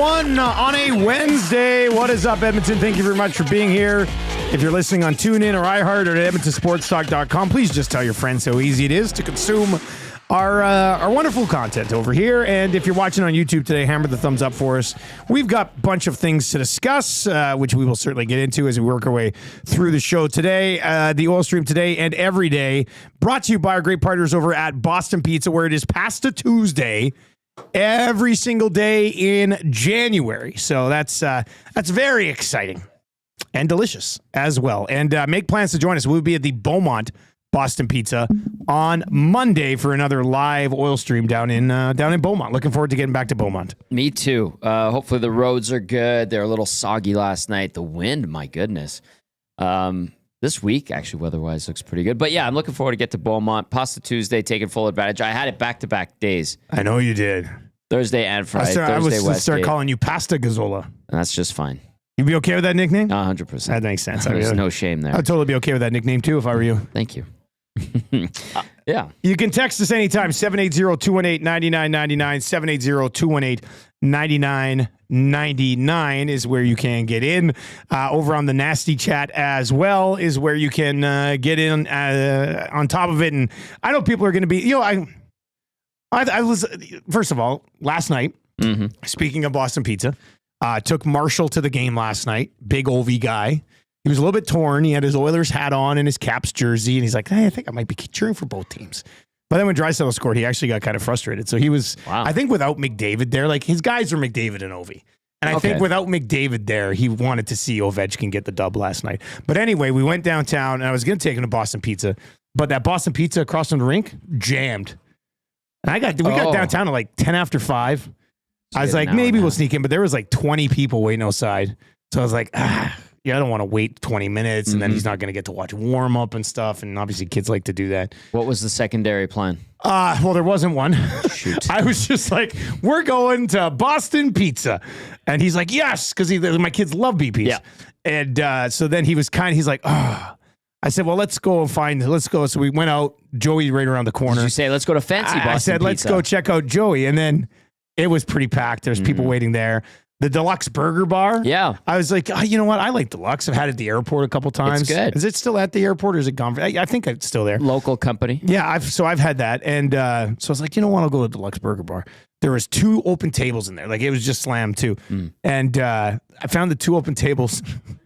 1 on a Wednesday. What is up, Edmonton? Thank you very much for being here. If you're listening on TuneIn or iHeart or at EdmontonSportsTalk.com, please just tell your friends how easy it is to consume our wonderful content over here. And if you're watching on YouTube today, hammer the thumbs up for us. We've got a bunch of things to discuss, which we will certainly get into as we work our way through the show today. The oil stream today and every day, brought to you by our great partners over at Boston Pizza, where it is Pasta Tuesday every single day in January. So that's very exciting and delicious as well. And make plans to join us. We'll be at the Beaumont Boston Pizza on Monday for another live oil stream down in Beaumont. Looking forward to getting back to Beaumont. Me too. Hopefully the roads are good. They're a little soggy last night. The wind, my goodness. This week, actually, weather-wise, looks pretty good. But yeah, I'm looking forward to get to Beaumont. Pasta Tuesday, taking full advantage. I had it back-to-back days. I know you did. Thursday and Friday. I was start calling you Pasta Gazzola. And that's just fine. You be okay with that nickname? 100%. That makes sense. There's no shame there. I'd totally be okay with that nickname too if I were you. Thank you. Yeah. You can text us anytime, 780-218-9999, 780-218-9999 is where you can get in. Over on the nasty chat as well is where you can get in on top of it. And I know people are going to be, I was, first of all, last night, speaking of Boston Pizza, took Marshall to the game last night, big OV guy. He was a little bit torn. He had his Oilers hat on and his Caps jersey, and he's like, hey, I think I might be cheering for both teams. But then when Draisaitl scored, he actually got kind of frustrated. So he was, I think without McDavid there, like his guys are McDavid and Ovi. And I think without McDavid there, he wanted to see Ovechkin get the dub last night. But anyway, we went downtown, and I was going to take him to Boston Pizza, but that Boston Pizza across from the rink jammed. And we got downtown at like 10 after 5. I was like, maybe we'll sneak in, but there was like 20 people waiting outside. So I was like, yeah, I don't want to wait 20 minutes, and then he's not going to get to watch warm up and stuff. And obviously, kids like to do that. What was the secondary plan? Well, there wasn't one. Shoot. I was just like, we're going to Boston Pizza. And he's like, yes, because my kids love BPs. Yeah. And so then he's like, oh. I said, well, let's go. So we went out. Joey right around the corner. Did you say, let's go to fancy Boston Pizza? I said, let's go check out Joey. And then it was pretty packed. There's people waiting there. The Deluxe Burger Bar. Yeah. I was like, you know what? I like Deluxe. I've had it at the airport a couple times. It's good. Is it still at the airport or is it gone? I think it's still there. Local company. Yeah. I've had that. And so I was like, you know what? I'll go to the Deluxe Burger Bar. There was 2 open tables in there. Like it was just slammed too. And I found the 2 open tables.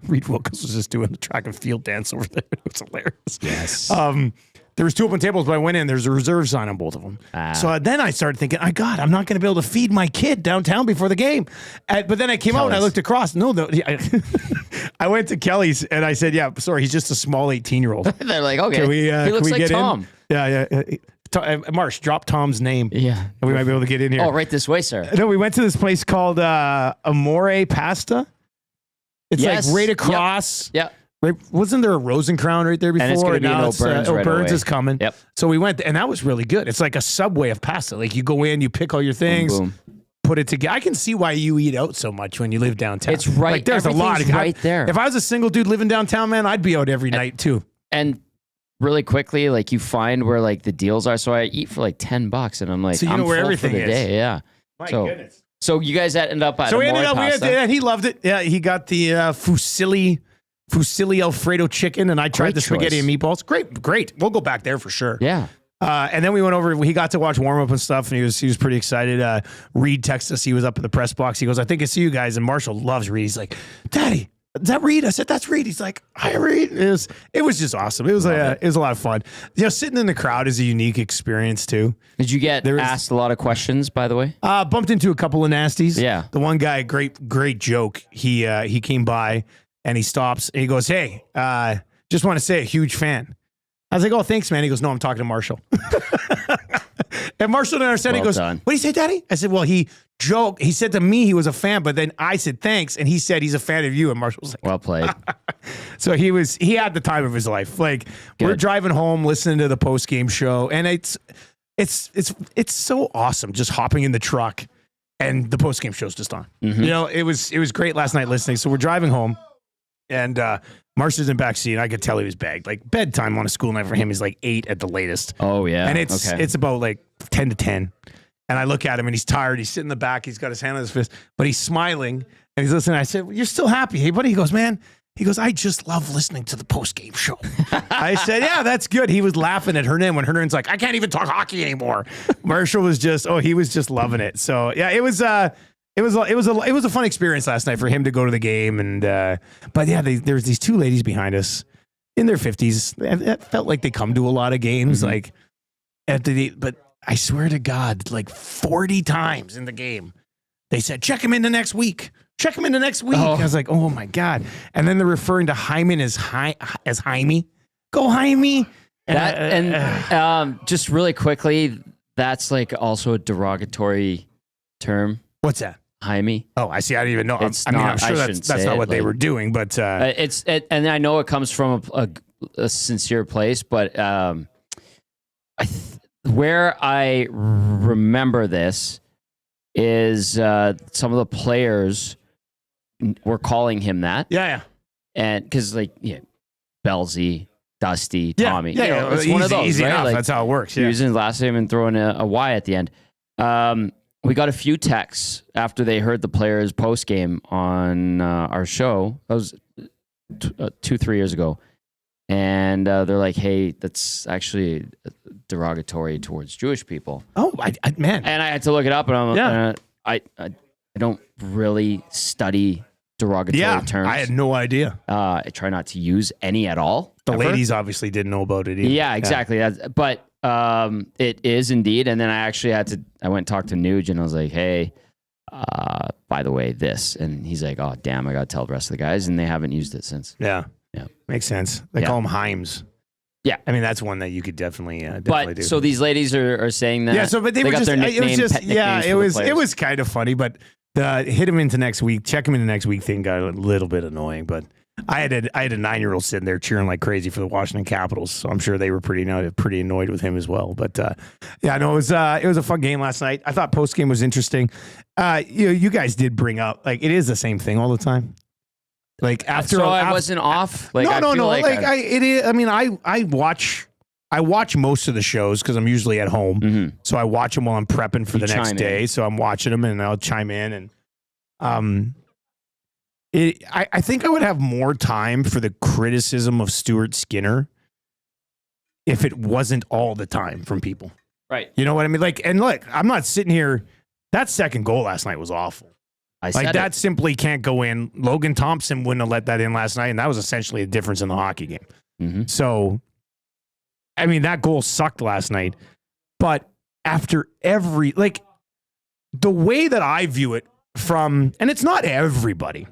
Reed Wilkes was just doing the track and field dance over there. It was hilarious. Yes. There was 2 open tables, but I went in. There's a reserve sign on both of them. So then I started thinking, God, I'm not going to be able to feed my kid downtown before the game. But then I came out and I looked across. I went to Kelly's and I said, yeah, sorry, he's just a small 18-year-old. They're like, okay, he looks like Tom. In? Yeah. Marsh, drop Tom's name. Yeah. And we might be able to get in here. Oh, right this way, sir. No, we went to this place called Amore Pasta. It's like right across. Yep. Right, wasn't there a Rosencrown right there before? And it's going to be an O'Burns right O'Burns away. is coming. Yep. So we went, and that was really good. It's like a Subway of pasta. Like you go in, you pick all your things, boom. Put it together. I can see why you eat out so much when you live downtown. It's right. Like there's a lot of right there. If I was a single dude living downtown, man, I'd be out every night too. And really quickly, like you find where like the deals are. So I eat for like $10, and I'm like, so you know where everything is. Day. Yeah. My goodness. So you guys ended up at. So we ended up. Pasta. He loved it. Yeah, he got the Fusilli Alfredo chicken, and I tried the spaghetti and meatballs. Great. We'll go back there for sure. Yeah. And then we went over. He got to watch warm up and stuff, and he was pretty excited. Reed texted us. He was up in the press box. He goes, "I think I see you guys." And Marshall loves Reed. He's like, "Daddy, is that Reed?" I said, "That's Reed." He's like, "Hi, Reed." It was just awesome. It was a lot of fun. Sitting in the crowd is a unique experience too. Did you get asked a lot of questions? By the way, bumped into a couple of nasties. Yeah. The one guy, great joke. He came by. And he stops and he goes, "Hey, just want to say a huge fan." I was like, "Oh, thanks, man." He goes, "No, I'm talking to Marshall." And Marshall didn't understand. He goes, "What do you say, Daddy?" I said, "Well, he joked. He said to me he was a fan, but then I said thanks, and he said he's a fan of you." And Marshall was like, "Well played." So he had the time of his life. Like we're driving home, listening to the post game show, and it's so awesome just hopping in the truck, and the post game show's just on. It was great last night listening. So we're driving home. And Marshall's in the back seat, and I could tell he was bagged. Like bedtime on a school night for him is like 8 at the latest. Oh yeah, and it's about like 10 to 10, And I look at him and he's tired. He's sitting in the back. He's got his hand on his fist, but he's smiling and he's listening. I said, "You're still happy, hey buddy?" He goes, "Man." He goes, "I just love listening to the post-game show." I said, "Yeah, that's good." He was laughing at Hernan when Hernan's like, "I can't even talk hockey anymore." Marshall was just, he was just loving it. So yeah, it was a fun experience last night for him to go to the game. And but yeah, there was these two ladies behind us in their 50s. It felt like they come to a lot of games, like but I swear to God, like 40 times in the game, they said, "Check him into next week. Check him into next week." I was like, "Oh my God!" And then they're referring to Hyman as Jaime. Go Jaime. Just really quickly, that's like also a derogatory term. What's that? Jaime. Oh, I see. I didn't even know. I'm sure that's not what they were doing, but and I know it comes from a sincere place, but where I remember this is some of the players were calling him that. Yeah. And because Belsey, Dusty, Tommy. Yeah. It's one of those, easy right? enough. That's how it works. Yeah. Using his last name and throwing a Y at the end. We got a few texts after they heard the players post game on our show. That was 2-3 years ago. And they're like, "Hey, that's actually derogatory towards Jewish people." Oh, man. And I had to look it up, and I don't really study derogatory terms. I had no idea. I try not to use any at all. The ladies obviously didn't know about it either. Yeah, exactly. But it is indeed. And then I went and talked to Nuge, and I was like, "Hey, by the way, this." And he's like, "Oh, damn, I got to tell the rest of the guys." And they haven't used it since. Yeah. Makes sense. They call them Heims. Yeah. I mean, that's one that you could definitely do. So these ladies are saying that. Yeah, but they were got just, their nickname, it was kind of funny, but the hit him into next week, check him into next week thing got a little bit annoying, but I had a 9-year-old sitting there cheering like crazy for the Washington Capitals, so I'm sure they were pretty annoyed with him as well. But it was a fun game last night. I thought post game was interesting. You guys did bring up it is the same thing all the time. I wasn't off. No. I watch most of the shows because I'm usually at home, so I watch them while I'm prepping for the next day. So I'm watching them and I'll chime in, and I think I would have more time for the criticism of Stuart Skinner if it wasn't all the time from people. Right. You know what I mean? And look, I'm not sitting here. That second goal last night was awful. That simply can't go in. Logan Thompson wouldn't have let that in last night, and that was essentially a difference in the hockey game. Mm-hmm. So, I mean, that goal sucked last night. But after the way that I view it and it's not everybody,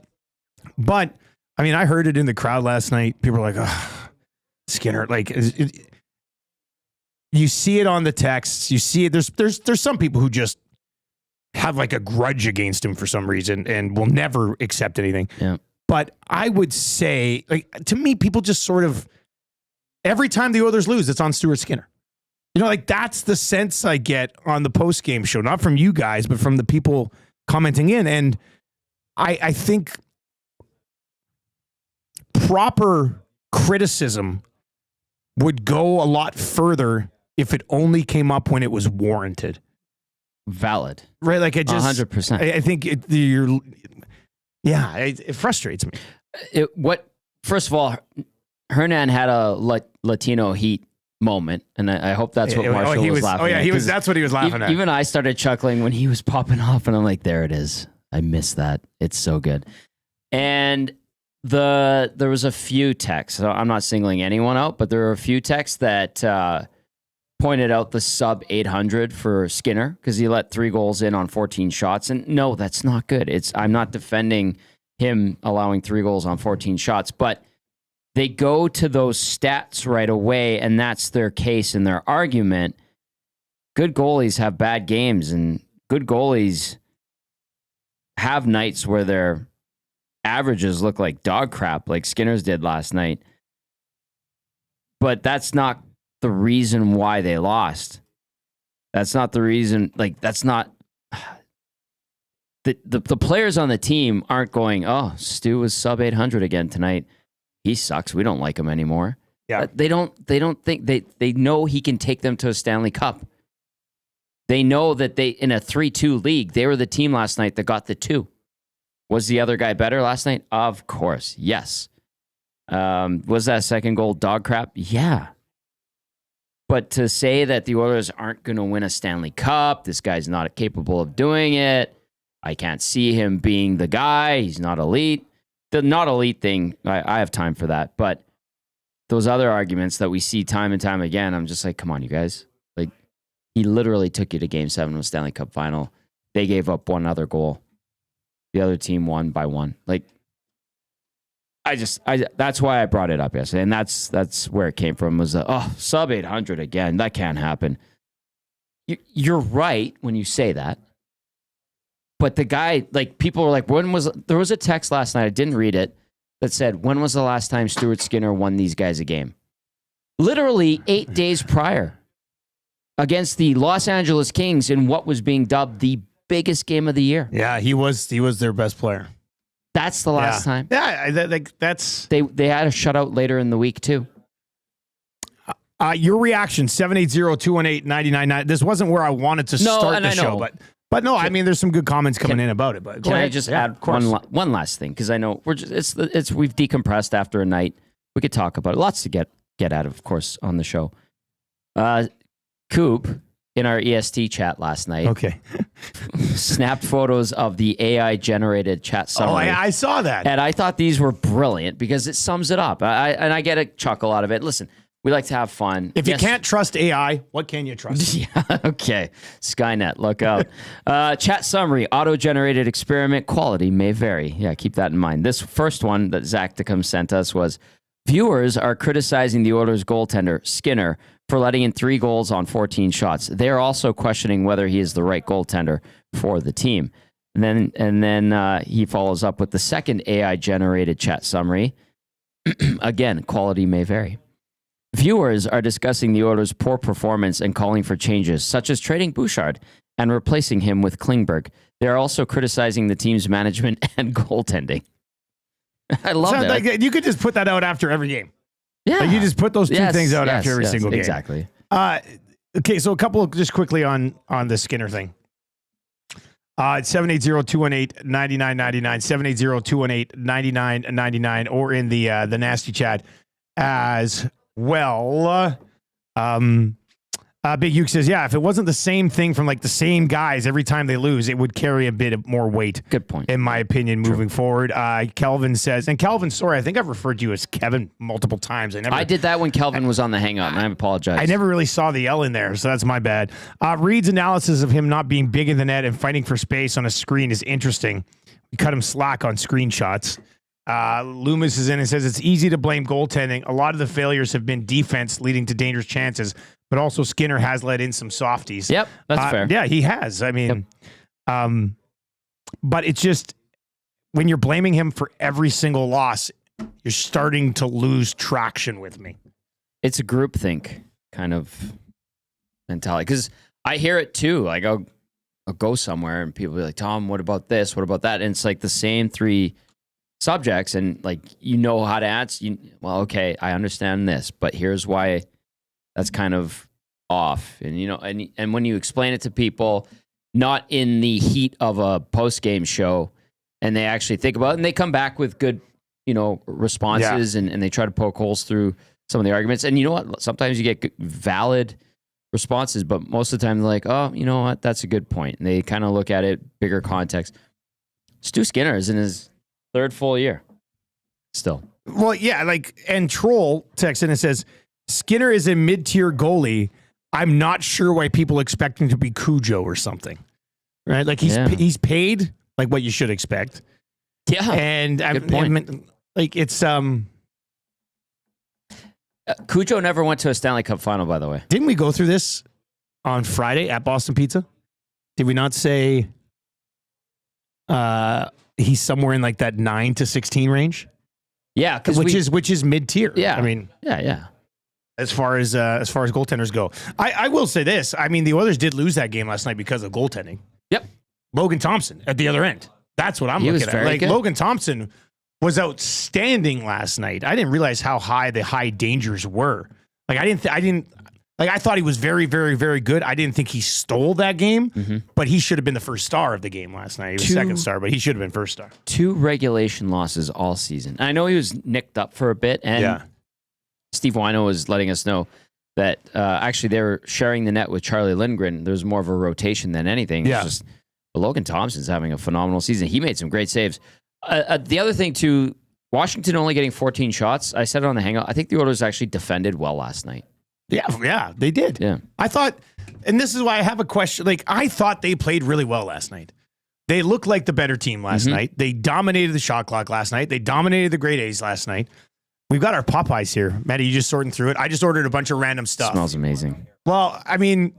but I mean, I heard it in the crowd last night. People were like, "Oh, Skinner." You see it on the texts. You see it. There's some people who just have a grudge against him for some reason and will never accept anything. Yeah. But I would say, to me, people just sort of, every time the Oilers lose, it's on Stuart Skinner. That's the sense I get on the post-game show, not from you guys, but from the people commenting in. And I think proper criticism would go a lot further if it only came up when it was warranted. Valid. Right? It just 100%. I think it frustrates me. First of all, Hernan had a Latino heat moment, and I hope that's what Marshall was laughing at. That's what he was laughing at. Even I started chuckling when he was popping off, and I'm like, there it is. I missed that. It's so good. And there was a few texts. So I'm not singling anyone out, but there were a few texts that pointed out the sub 800 for Skinner because he let 3 goals in on 14 shots. And no, that's not good. I'm not defending him allowing 3 goals on 14 shots, but they go to those stats right away, and that's their case and their argument. Good goalies have bad games, and good goalies have nights where their averages look like dog crap, like Skinner's did last night. But that's not the reason why they lost. That's not the reason. That's not the players on the team aren't going, "Oh, Stu was sub 800 again tonight. He sucks. We don't like him anymore." Yeah. They don't think they know he can take them to a Stanley Cup. They know that in a 3-2 league, they were the team last night that got the 2. Was the other guy better last night? Of course. Yes. Was that second goal dog crap? Yeah. But to say that the Oilers aren't going to win a Stanley Cup, this guy's not capable of doing it, I can't see him being the guy, he's not elite. The not elite thing, I have time for that. But those other arguments that we see time and time again, I'm just like, come on, you guys. Like, he literally took you to Game 7 of the Stanley Cup final. They gave up one other goal. The other team won by 1. Like, that's why I brought it up yesterday, and that's where it came from. Was sub 800 again? That can't happen. You're right when you say that, but the guy, like, people were like, there was a text last night, I didn't read it, that said, when was the last time Stuart Skinner won these guys a game? Literally 8 days prior, against the Los Angeles Kings in what was being dubbed the biggest game of the year. Yeah, he was their best player. That's the last time. Yeah, that's... They had a shutout later in the week, too. Your reaction, 780-218-99. This wasn't where I wanted to start the show, but no, I mean, there's some good comments coming in about it. But can I just add one last thing? Because I know we've decompressed after a night. We could talk about it. Lots to get out of course, on the show. Coop, in our EST chat last night, snapped photos of the AI-generated chat summary. Oh, I saw that. And I thought these were brilliant because it sums it up. I get a chuckle out of it. Listen, we like to have fun. If you can't trust AI, what can you trust? Yeah, okay. Skynet, look out. Chat summary, auto-generated experiment, quality may vary. Yeah, keep that in mind. This first one that Zach Decum sent us was, viewers are criticizing the Oilers goaltender, Skinner, for letting in 3 goals on 14 shots. They're also questioning whether he is the right goaltender for the team. And then he follows up with the second AI-generated chat summary. Again, quality may vary. Viewers are discussing the Oilers' poor performance and calling for changes, such as trading Bouchard and replacing him with Klingberg. They are also criticizing the team's management and goaltending. I love that. Like, you could just put that out after every game. Yeah. Like, you just put those two things out after every single game. Exactly. Okay, so a couple just quickly on the Skinner thing. 780-218-9999, 780-218-9999, or in the nasty chat as well. Big Uke says, yeah, if it wasn't the same thing from like the same guys every time they lose, it would carry a bit of more weight. Good point. In my opinion, moving forward. Kelvin says, and Kelvin, sorry, I think I've referred to you as Kevin multiple times. I did that when Kelvin was on the hang up, and I apologize. I never really saw the L in there, so that's my bad. Reed's analysis of him not being big in the net and fighting for space on a screen is interesting. We cut him slack on screenshots. Loomis is in and says it's easy to blame goaltending. A lot of the failures have been defense leading to dangerous chances, but also Skinner has let in some softies. Yep, that's fair. Yeah, he has. I mean, but it's just when you're blaming him for every single loss, you're starting to lose traction with me. It's a groupthink kind of mentality because I hear it too. Like I'll go somewhere and people be like, Tom, what about this? What about that? And it's like the same 3 subjects, and like you know how to answer. Well, okay, I understand this, but here's why that's kind of off. And you know, and when you explain it to people, not in the heat of a post-game show, and they actually think about it, and they come back with good, responses, and they try to poke holes through some of the arguments. And you know what? Sometimes you get valid responses, but most of the time they're like, oh, you know what? That's a good point. And they kind of look at it bigger context. Stu Skinner is in his 3rd full year still. Well, yeah, and Troll texts in and says, Skinner is a mid-tier goalie. I'm not sure why people expect him to be Cujo or something. Right? Like he's paid like what you should expect. Yeah. And it's Cujo never went to a Stanley Cup final, by the way. Didn't we go through this on Friday at Boston Pizza? Did we not say he's somewhere in like that 9 to 16 range? Yeah, which is mid-tier. Yeah. I mean, yeah. As far as goaltenders go. I will say this. I mean, the Oilers did lose that game last night because of goaltending. Yep. Logan Thompson at the other end. That's what I'm looking at. Like, good. Logan Thompson was outstanding last night. I didn't realize how high the high dangers were. Like, I didn't Like, I thought he was very, very, very good. I didn't think he stole that game, but he should have been the first star of the game last night. He was second star, but he should have been first star. 2 regulation losses all season. I know he was nicked up for a bit, and Steve Wino was letting us know that actually they were sharing the net with Charlie Lindgren. There's more of a rotation than anything. Yeah. It's just, but Logan Thompson's having a phenomenal season. He made some great saves. The other thing, too, Washington only getting 14 shots. I said it on the hangout. I think the Oilers actually defended well last night. Yeah, they did. Yeah. I thought, and this is why I have a question. Like, I thought they played really well last night. They looked like the better team last night. They dominated the shot clock last night. They dominated the grade A's last night. We've got our Popeyes here. Maddie, you just sorting through it? I just ordered a bunch of random stuff. Smells amazing. Well, I mean,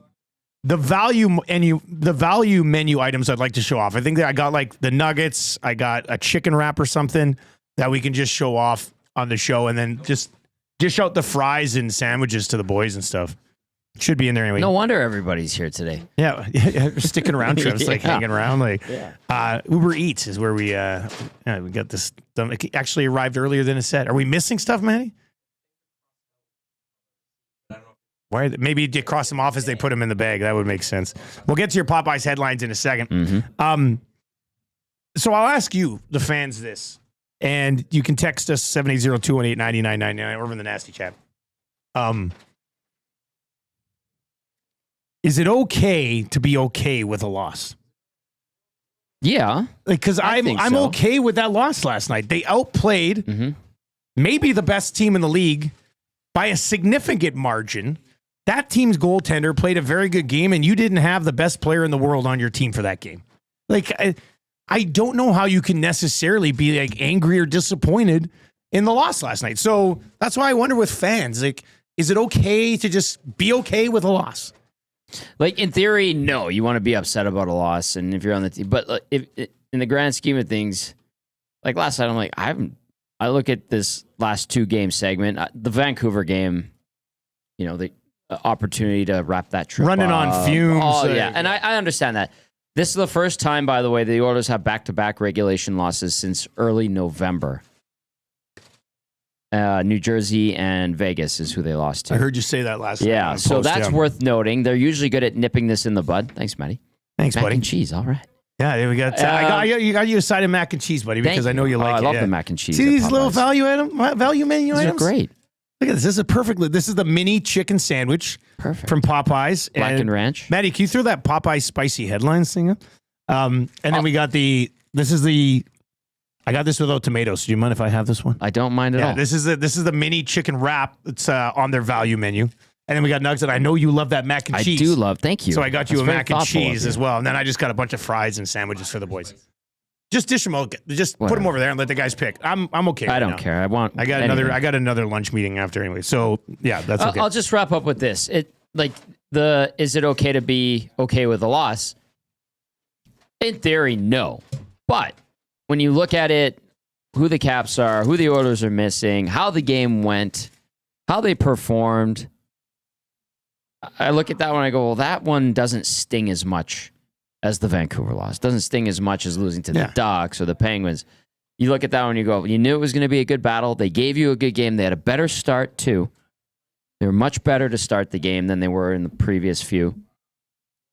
the value menu items I'd like to show off. I think that I got like the nuggets. I got a chicken wrap or something that we can just show off on the show, and then just dish out the fries and sandwiches to the boys and stuff. Should be in there anyway. No wonder everybody's here today. Yeah, sticking around trips, like hanging around. Like Uber Eats is where we got this. It actually arrived earlier than it said. Are we missing stuff, Manny? Why? Maybe you cross them off as they put them in the bag. That would make sense. We'll get to your Popeyes headlines in a second. So I'll ask you, the fans, this. And you can text us 780-218-9999 over in the Nasty Chat. Is it okay to be okay with a loss? Yeah. Because I'm okay with that loss last night. They outplayed maybe the best team in the league by a significant margin. That team's goaltender played a very good game, and you didn't have the best player in the world on your team for that game. Like, I don't know how you can necessarily be like angry or disappointed in the loss last night. So that's why I wonder with fans, like, is it okay to just be okay with a loss? Like, in theory, no. You want to be upset about a loss, and if you're on the team, but if in the grand scheme of things, like last night, I'm like, I look at this last 2-game segment, the Vancouver game, you know, the opportunity to wrap that trip running up. On fumes. Oh, yeah, and I understand that. This is the first time, by the way, the Oilers have back-to-back regulation losses since early November. New Jersey and Vegas is who they lost to. I heard you say that last night. Yeah, so that's worth noting. They're usually good at nipping this in the bud. Thanks, Matty. Thanks, buddy. Mac and cheese, all right. Yeah, we got. I got you a side of mac and cheese, buddy, because I know you like it. I love the mac and cheese. See these little value menu These items? are great. Look at this. This is perfectly. This is the mini chicken sandwich. Perfect. From Popeyes. Black and ranch. Maddie, can you throw that Popeyes spicy headlines thing up? And then we got I got this without tomatoes. Do you mind if I have this one? I don't mind at all. This is the mini chicken wrap. It's on their value menu. And then we got nuggets, and I know you love that mac and cheese. I do love. Thank you. So I got you a mac and cheese as well. And then I just got a bunch of fries and sandwiches for the boys. Just dish them out. Just put them over there and let the guys pick. I'm okay. I don't care. I got another lunch meeting after anyway. So yeah, that's okay. I'll just wrap up with this. Is it okay to be okay with a loss? In theory, no. But when you look at it, who the Caps are, who the Oilers are missing, how the game went, how they performed, I look at that one and I go, well, that one doesn't sting as much as the Vancouver loss. Doesn't sting as much as losing to the Ducks or the Penguins. You look at that one and you go, you knew it was going to be a good battle. They gave you a good game. They had a better start, too. They were much better to start the game than they were in the previous few.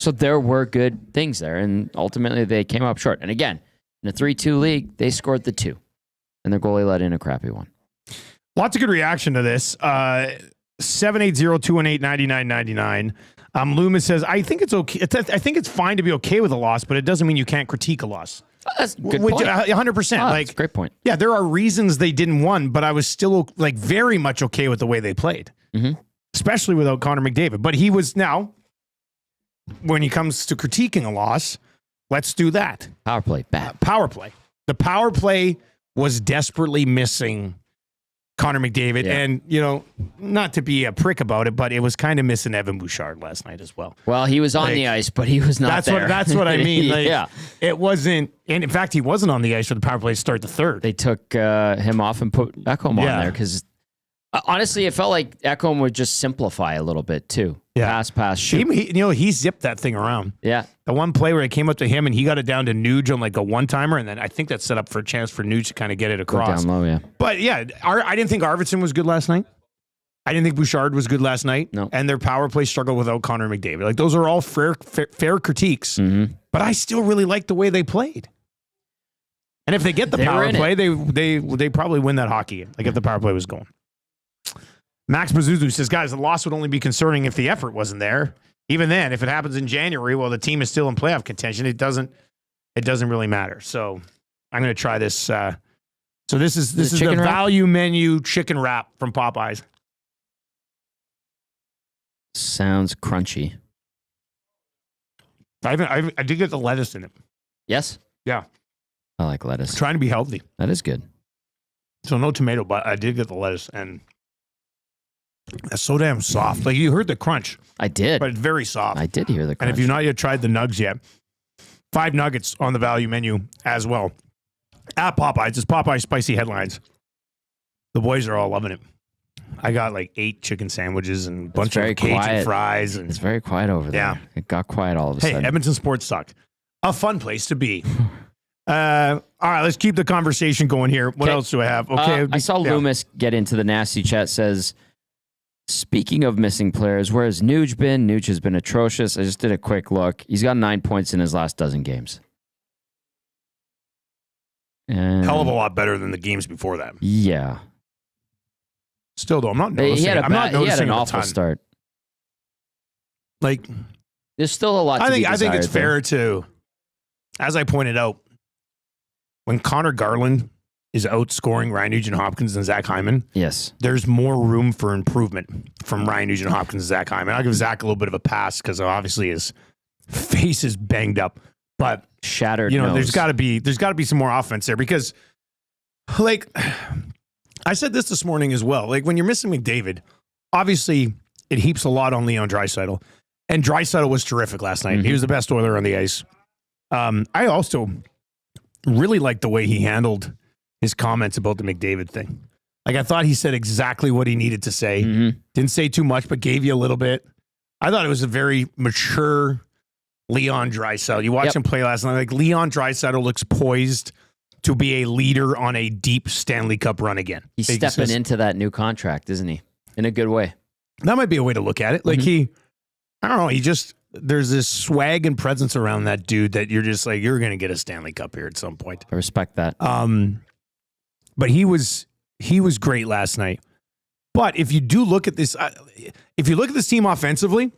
So there were good things there, and ultimately they came up short. And again, in a 3-2 league, they scored the 2, and their goalie let in a crappy one. Lots of good reaction to this. 780-218-9999. Loomis says, I think it's okay. I think it's fine to be okay with a loss, but it doesn't mean you can't critique a loss. That's a good point. 100%. That's a great point. Yeah, there are reasons they didn't win, but I was still like very much okay with the way they played, especially without Connor McDavid. But he was now, when it comes to critiquing a loss, let's do that. Power play, bad. Power play. The power play was desperately missing Connor McDavid, and, you know, not to be a prick about it, but it was kind of missing Evan Bouchard last night as well. Well, he was on the ice, but he was not there. That's what I mean. Like, it wasn't, and in fact, he wasn't on the ice for the power play to start the third. They took him off and put Ekholm on there because, honestly, it felt like Ekholm would just simplify a little bit too. Yeah. Pass, shoot. He zipped that thing around. Yeah. The one play where it came up to him and he got it down to Nuge on like a one-timer, and then I think that set up for a chance for Nuge to kind of get it across. Go down low, yeah. But yeah, I didn't think Arvidsson was good last night. I didn't think Bouchard was good last night. No. And their power play struggled without Connor McDavid. Like, those are all fair critiques. Mm-hmm. But I still really like the way they played. And if they get the power play, they probably win that hockey game. Like, if the power play was going. Max Bazuzu says, guys, the loss would only be concerning if the effort wasn't there. Even then, if it happens in January, well, the team is still in playoff contention. It doesn't really matter. So I'm going to try this. So this is the value menu chicken wrap from Popeyes. Sounds crunchy. I did get the lettuce in it. Yes? Yeah. I like lettuce. I'm trying to be healthy. That is good. So no tomato, but I did get the lettuce, and it's so damn soft. Like, you heard the crunch. I did. But it's very soft. I did hear the crunch. And if you've not yet tried the nugs yet, 5 nuggets on the value menu as well. At Popeyes, it's Popeyes Spicy Headlines. The boys are all loving it. I got like 8 chicken sandwiches and a bunch of Cajun fries. And it's very quiet over there. Yeah. It got quiet all of a sudden. Hey, Edmonton Sports Talk. A fun place to be. All right, let's keep the conversation going here. What else do I have? Okay. I saw Loomis get into the nasty chat, says, speaking of missing players, where has Nuge been? Nuge has been atrocious. I just did a quick look. He's got 9 points in his last dozen games. And hell of a lot better than the games before that. Yeah. Still, though, I'm not noticing. He had an awful start. Like, there's still a lot to be desired. I think it's fair to, as I pointed out, when Connor Garland is outscoring Ryan Nugent-Hopkins and Zach Hyman, yes, there's more room for improvement from Ryan Nugent-Hopkins and Zach Hyman. I'll give Zach a little bit of a pass because obviously his face is banged up, but shattered. There's got to be some more offense there because, like, I said this morning as well. Like, when you're missing McDavid, obviously it heaps a lot on Leon Draisaitl, and Draisaitl was terrific last night. Mm-hmm. He was the best Oiler on the ice. I also really liked the way he handled his comments about the McDavid thing. Like, I thought he said exactly what he needed to say. Mm-hmm. Didn't say too much, but gave you a little bit. I thought it was a very mature Leon Draisaitl. You watch him play last night. Like, Leon Draisaitl looks poised to be a leader on a deep Stanley Cup run again. He's stepping into that new contract, isn't he? In a good way. That might be a way to look at it. Like, I don't know, there's this swag and presence around that dude that you're just like, you're going to get a Stanley Cup here at some point. I respect that. But he was great last night. But if you do look at this, if you look at this team offensively,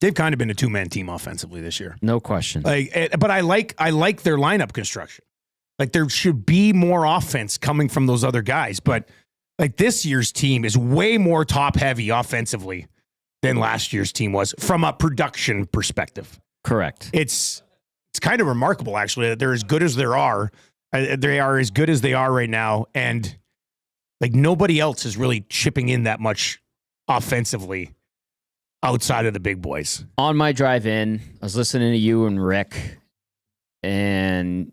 they've kind of been a 2-man team offensively this year. No question. But I like their lineup construction. Like, there should be more offense coming from those other guys. But like, this year's team is way more top heavy offensively than last year's team was from a production perspective. Correct. It's kind of remarkable, actually, that they're as good as they are. They are as good as they are right now. And like, nobody else is really chipping in that much offensively outside of the big boys. On my drive in, I was listening to you and Rick, and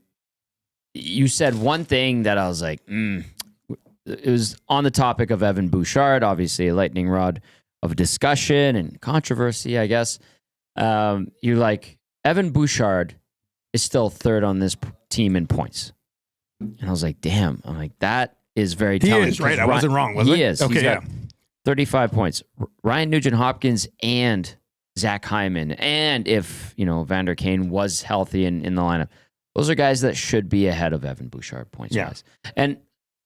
you said one thing that I was like, It was on the topic of Evan Bouchard, obviously a lightning rod of discussion and controversy, I guess. You're like, Evan Bouchard is still third on this team in points. And I was like, damn. I'm like, that is very telling. He is, right? I wasn't wrong, was I? He is. Okay, He's got 35 points. Ryan Nugent-Hopkins and Zach Hyman, and if, Vander Kane was healthy in the lineup, those are guys that should be ahead of Evan Bouchard points-wise. And,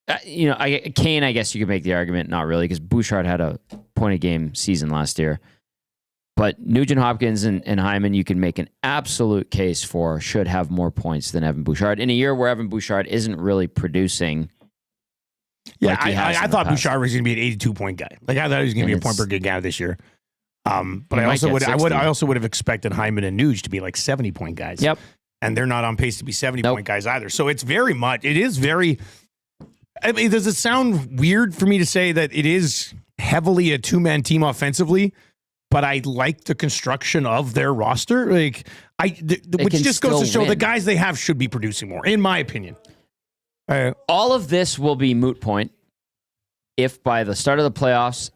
Kane, I guess you could make the argument, not really, because Bouchard had a point-a-game season last year. But Nugent-Hopkins and Hyman, you can make an absolute case for should have more points than Evan Bouchard in a year where Evan Bouchard isn't really producing. Yeah, I thought Bouchard was going to be an 82-point guy. Like, I thought he was going to be a point-per-game guy this year. But I also would have expected Hyman and Nuge to be like 70-point guys. Yep. And they're not on pace to be 70-point guys either. So it is very. I mean, does it sound weird for me to say that it is heavily a 2-man team offensively? But I like the construction of their roster. Which just goes to show the guys they have should be producing more, in my opinion. All of this will be moot point if by the start of the playoffs,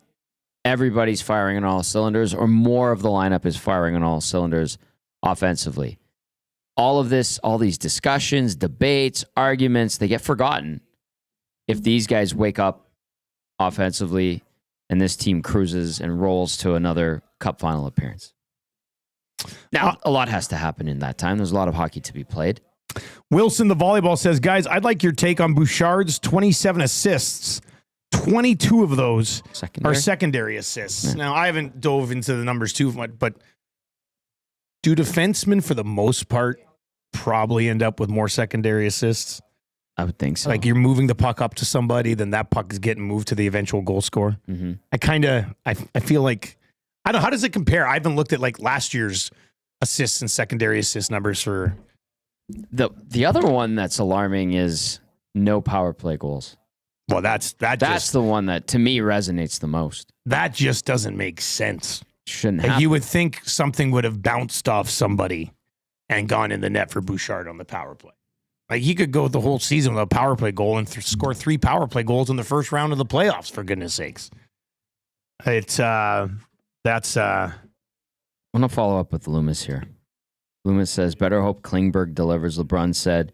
everybody's firing on all cylinders, or more of the lineup is firing on all cylinders offensively. All of this, all these discussions, debates, arguments, they get forgotten if these guys wake up offensively and this team cruises and rolls to another cup final appearance. Now, a lot has to happen in that time. There's a lot of hockey to be played. Wilson, the volleyball, says, guys, I'd like your take on Bouchard's 27 assists. 22 of those are secondary assists. Yeah. Now, I haven't dove into the numbers too much, but do defensemen, for the most part, probably end up with more secondary assists? I would think so. Like you're moving the puck up to somebody, then that puck is getting moved to the eventual goal scorer. Mm-hmm. I feel like, I don't know, how does it compare? I haven't looked at like last year's assists and secondary assist numbers for... The other one that's alarming is no power play goals. Well, that's the one that to me resonates the most. That just doesn't make sense. Shouldn't happen. You would think something would have bounced off somebody and gone in the net for Bouchard on the power play. Like he could go the whole season with a power play goal and score 3 power play goals in the first round of the playoffs. For goodness sakes, it's I'm gonna follow up with Loomis here. Loomis says, "Better hope Klingberg delivers." LeBron said,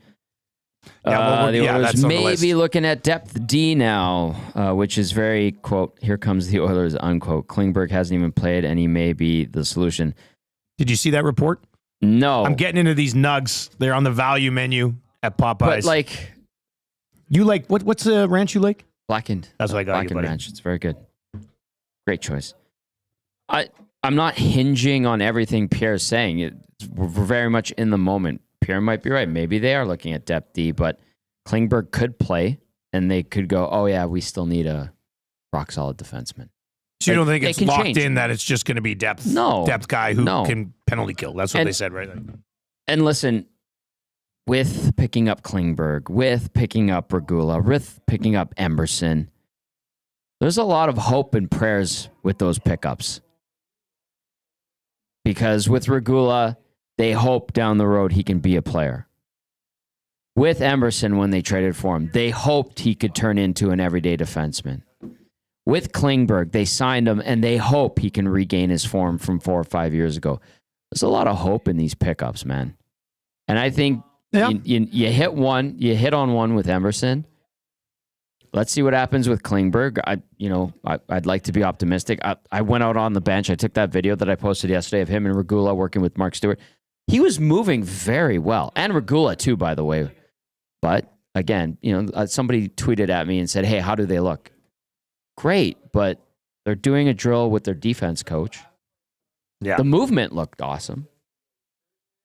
"The Oilers may be looking at depth D now, which is very quote. Here comes the Oilers unquote. Klingberg hasn't even played, and he may be the solution." Did you see that report? No, I'm getting into these nugs. They're on the value menu at Popeyes. But like, you like what's the ranch you like? Blackened. That's what I got. Blackened ranch. It's very good. Great choice. I'm not hinging on everything Pierre's saying. We're very much in the moment. Pierre might be right. Maybe they are looking at depth D, but Klingberg could play, and they could go, oh, yeah, we still need a rock-solid defenseman. So you don't think it's locked in that it's just going to be depth guy who can penalty kill? That's what they said, right? And listen, with picking up Klingberg, with picking up Regula, with picking up Emberson, there's a lot of hope and prayers with those pickups. Because with Regula, they hope down the road he can be a player. With Emberson, when they traded for him, they hoped he could turn into an everyday defenseman. With Klingberg, they signed him, and they hope he can regain his form from 4 or 5 years ago. There's a lot of hope in these pickups, man. And I think you hit on one with Emberson. Let's see what happens with Klingberg. I'd like to be optimistic. I went out on the bench. I took that video that I posted yesterday of him and Regula working with Mark Stewart. He was moving very well. And Regula, too, by the way. But, again, somebody tweeted at me and said, hey, how do they look? Great, but they're doing a drill with their defense coach. Yeah. The movement looked awesome.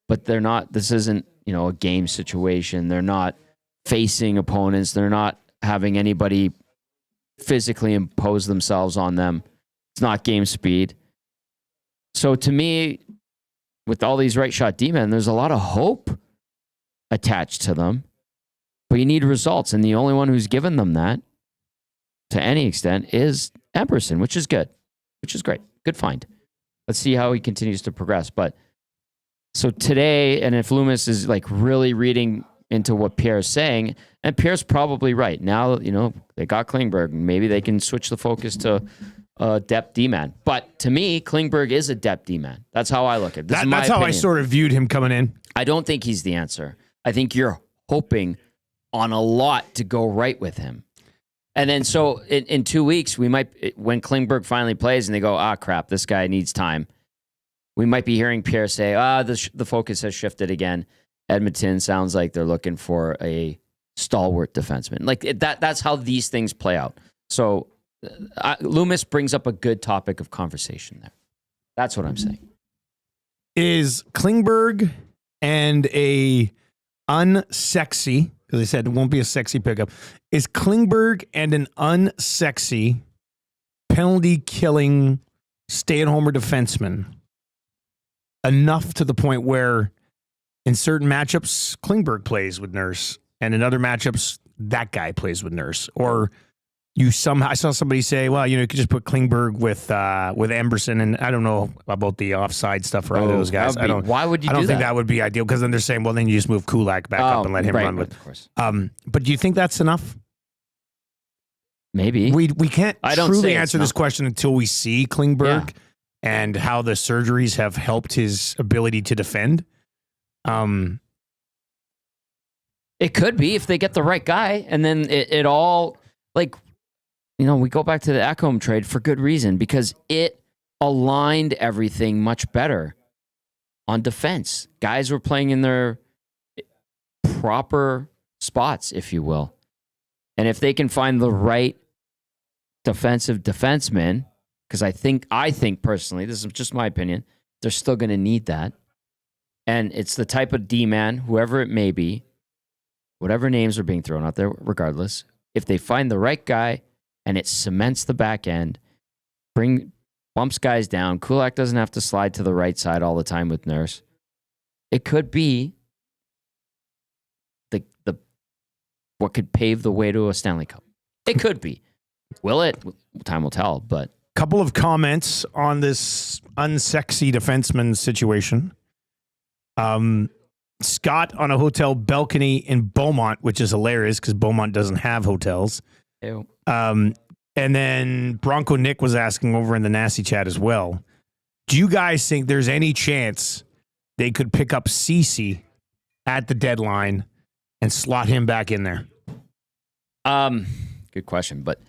But they're not, this isn't, a game situation. They're not facing opponents. They're not having anybody physically impose themselves on them. It's not game speed. So to me, with all these right shot D-men, there's a lot of hope attached to them. But you need results. And the only one who's given them that, to any extent, is Emberson, which is good. Which is great. Good find. Let's see how he continues to progress. But so today, and if Loomis is like really reading into what Pierre's saying, and Pierre's probably right. Now, they got Klingberg. Maybe they can switch the focus to depth D-man. But to me, Klingberg is a depth D-man. That's how I look at it. That's how I sort of viewed him coming in. I don't think he's the answer. I think you're hoping on a lot to go right with him. And then so in 2 weeks, we might, when Klingberg finally plays and they go, crap, this guy needs time, we might be hearing Pierre say, the focus has shifted again. Edmonton sounds like they're looking for a stalwart defenseman. Like that's how these things play out. So Loomis brings up a good topic of conversation there. That's what I'm saying. Is Klingberg and a unsexy, because they said it won't be a sexy pickup, is Klingberg and an unsexy penalty-killing stay-at-homer defenseman enough to the point where in certain matchups, Klingberg plays with Nurse, and in other matchups, that guy plays with Nurse? Or I saw somebody say, well, you could just put Klingberg with Emberson, and I don't know about the offside stuff for either of those guys. Why would you do that? I don't think that would be ideal, because then they're saying, well, then you just move Kulak back up and let him run with. Of course. But do you think that's enough? Maybe. We can't truly answer this question until we see Klingberg and how the surgeries have helped his ability to defend. It could be if they get the right guy, and then it all, like, we go back to the Ekholm trade for good reason, because it aligned everything much better on defense. Guys were playing in their proper spots, if you will. And if they can find the right defensive defenseman, because I think personally, this is just my opinion, they're still going to need that. And it's the type of D-man, whoever it may be, whatever names are being thrown out there, regardless, if they find the right guy and it cements the back end, bumps guys down, Kulak doesn't have to slide to the right side all the time with Nurse, it could be the what could pave the way to a Stanley Cup. It could be. Will it? Time will tell, but... Couple of comments on this unsexy defenseman situation. Scott on a hotel balcony in Beaumont, which is hilarious because Beaumont doesn't have hotels. Ew. And then Bronco Nick was asking over in the nasty chat as well. Do you guys think there's any chance they could pick up Ceci at the deadline and slot him back in there? Good question, but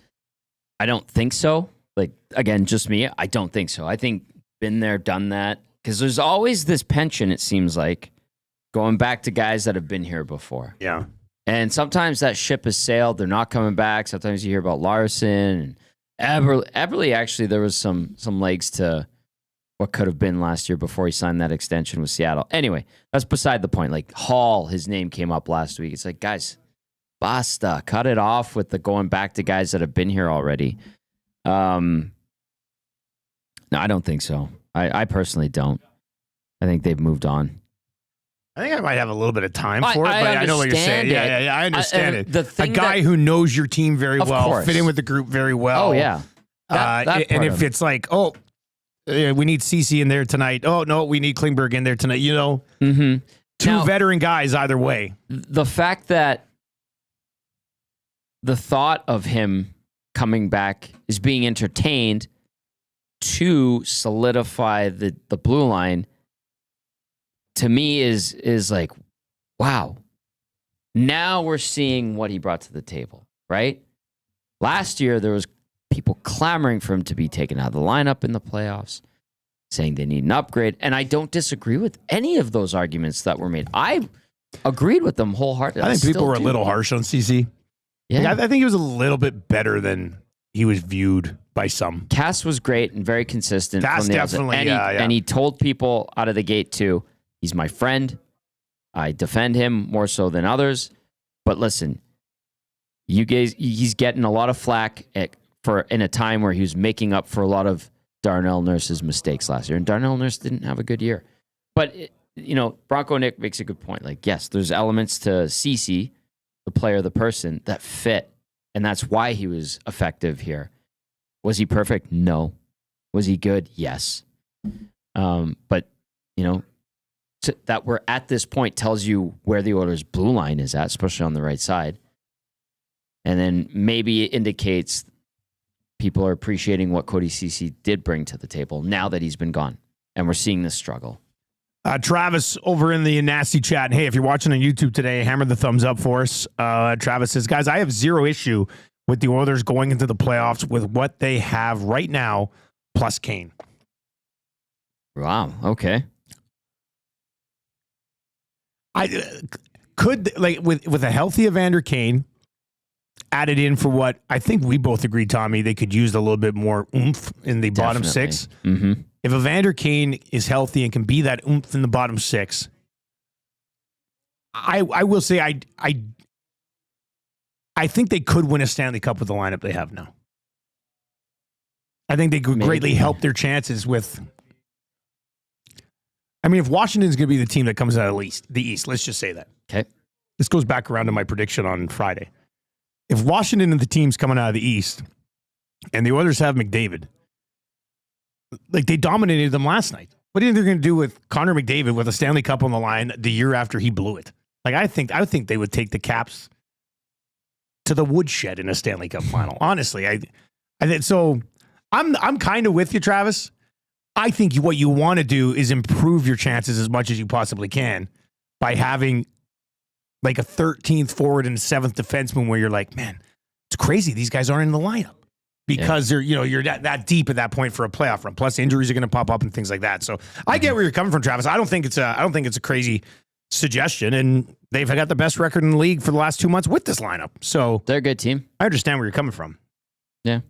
I don't think so. Like, again, just me, I don't think so. I think been there, done that. Because there's always this penchant, it seems like, going back to guys that have been here before. Yeah. And sometimes that ship has sailed. They're not coming back. Sometimes you hear about Larson and Eberle. Actually, there was some legs to what could have been last year before he signed that extension with Seattle. Anyway, that's beside the point. Like Hall, his name came up last week. It's like, guys, basta. Cut it off with the going back to guys that have been here already. No, I don't think so. I personally don't. I think they've moved on. I think I might have a little bit of time for it, but I know what you're saying. Yeah, I understand it. A guy who knows your team very well, fit in with the group very well. Oh, yeah. And if it's like, we need Ceci in there tonight. Oh, no, we need Klingberg in there tonight. Mm-hmm. Two veteran guys either way. The fact that the thought of him coming back is being entertained to solidify the blue line, to me is like, wow. Now we're seeing what he brought to the table, right? Last year, there was people clamoring for him to be taken out of the lineup in the playoffs, saying they need an upgrade. And I don't disagree with any of those arguments that were made. I agreed with them wholeheartedly. I think people were a little harsh on Ceci. Yeah. I think he was a little bit better than he was viewed by some. Cass was great and very consistent. Cass definitely, and he told people out of the gate, too, he's my friend. I defend him more so than others. But listen, you guys, he's getting a lot of flack in a time where he was making up for a lot of Darnell Nurse's mistakes last year. And Darnell Nurse didn't have a good year. But, Bronco Nick makes a good point. Like, yes, there's elements to Ceci, the player, the person, that fit. And that's why he was effective here. Was he perfect? No. Was he good? Yes. But, that we're at this point tells you where the Oilers' blue line is at, especially on the right side. And then maybe it indicates people are appreciating what Cody Ceci did bring to the table now that he's been gone. And we're seeing this struggle. Travis over in the nasty chat. And hey, if you're watching on YouTube today, hammer the thumbs up for us. Travis says, guys, I have zero issue with the Oilers going into the playoffs with what they have right now, plus Kane. Wow. Okay. I could, with a healthy Evander Kane added in for what I think we both agreed, Tommy, they could use a little bit more oomph in the bottom six. Mm-hmm. If Evander Kane is healthy and can be that oomph in the bottom six, I will say I think they could win a Stanley Cup with the lineup they have now. I think they could greatly help their chances with. I mean, if Washington's going to be the team that comes out of the East, let's just say that. Okay. This goes back around to my prediction on Friday. If Washington and the team's coming out of the East and the Oilers have McDavid, like they dominated them last night. What do you think they're going to do with Connor McDavid with a Stanley Cup on the line the year after he blew it? Like I think they would take the Caps to the woodshed in a Stanley Cup final. Honestly, I so I'm kind of with you, Travis. I think what you want to do is improve your chances as much as you possibly can by having like a 13th forward and 7th defenseman where you're like, man, it's crazy. These guys aren't in the lineup. because you're that deep at that point for a playoff run. Plus injuries are going to pop up and things like that. So I get where you're coming from, Travis. I don't think it's a crazy suggestion, and they've got the best record in the league for the last 2 months with this lineup. So they're a good team. I understand where you're coming from. Yeah.